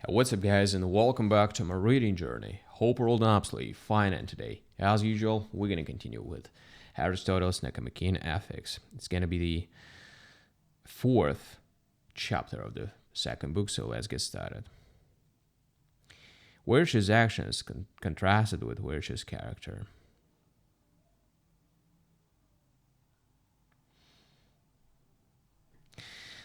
What's up, guys, and welcome back to my reading journey. Hope you're all absolutely fine, and today, as usual, we're going to continue with Aristotle's Nicomachean Ethics. It's going to be the fourth chapter of the second book, so let's get started. Virtuous actions contrasted with virtuous character.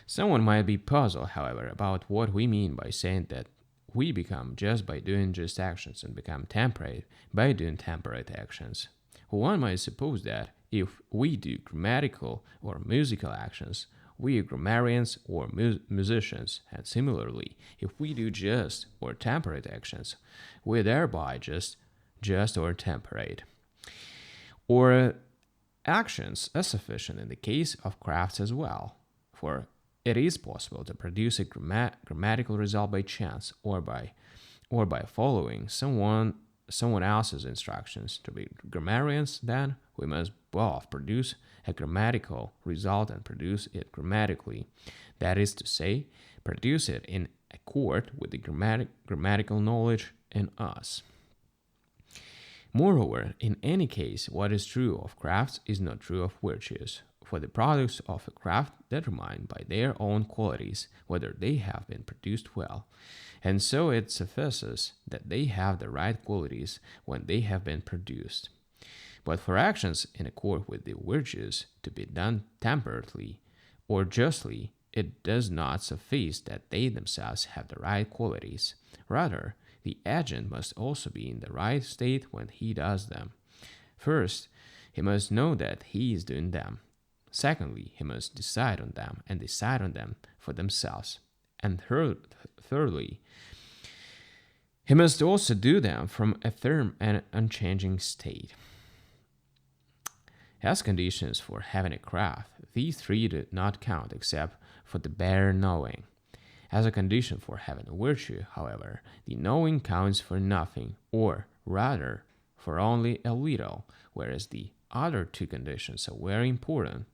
Someone might be puzzled, however, about what we mean by saying that we become just by doing just actions and become temperate by doing temperate actions. One might suppose that if we do grammatical or musical actions, we are grammarians or musicians, and similarly, if we do just or temperate actions, we are thereby just or temperate. Or actions are sufficient in the case of crafts as well, for it is possible to produce a grammatical result by chance or by following someone else's instructions. To be grammarians, then, we must both produce a grammatical result and produce it grammatically. That is to say, produce it in accord with the grammatical knowledge in us. Moreover, in any case, what is true of crafts is not true of virtues, for the products of a craft determine by their own qualities whether they have been produced well, and so it suffices that they have the right qualities when they have been produced. But for actions in accord with the virtues to be done temperately or justly, it does not suffice that they themselves have the right qualities. Rather, the agent must also be in the right state when he does them. First, he must know that he is doing them. Secondly, he must decide on them and decide on them for themselves. And thirdly, he must also do them from a firm and unchanging state. As conditions for having a craft, these three do not count except for the bare knowing. As a condition for having a virtue, however, the knowing counts for nothing, or rather, for only a little, whereas the other two conditions are very important,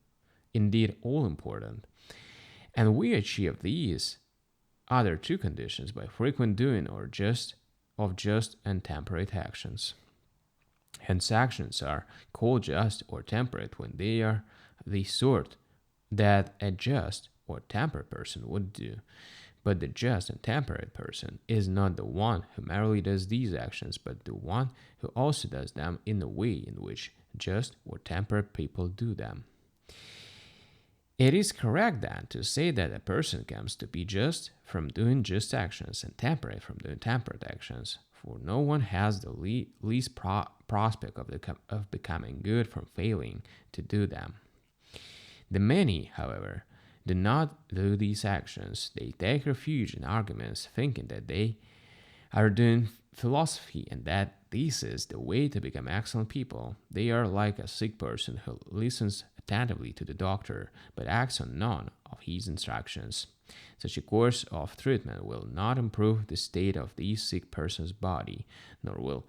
indeed all important. And we achieve these other two conditions by frequent doing of just and temperate actions. Hence, actions are called just or temperate when they are the sort that a just or temperate person would do. But the just and temperate person is not the one who merely does these actions, but the one who also does them in the way in which just or temperate people do them. It is correct, then, to say that a person comes to be just from doing just actions and temperate from doing temperate actions, for no one has the least prospect of becoming good from failing to do them. The many, however, do not do these actions. They take refuge in arguments, thinking that they are doing philosophy and that this is the way to become excellent people. They are like a sick person who listens attentively to the doctor but acts on none of his instructions. Such a course of treatment will not improve the state of the sick person's body, nor will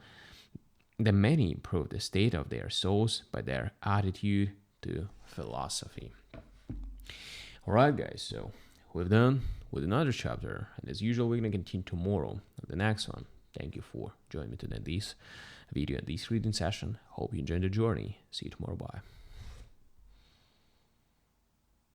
the many improve the state of their souls by their attitude to philosophy. Alright, guys, so we've done with another chapter, and as usual, we're going to continue tomorrow on the next one. Thank you for joining me today in this video and this reading session. Hope you enjoyed the journey. See you tomorrow. Bye.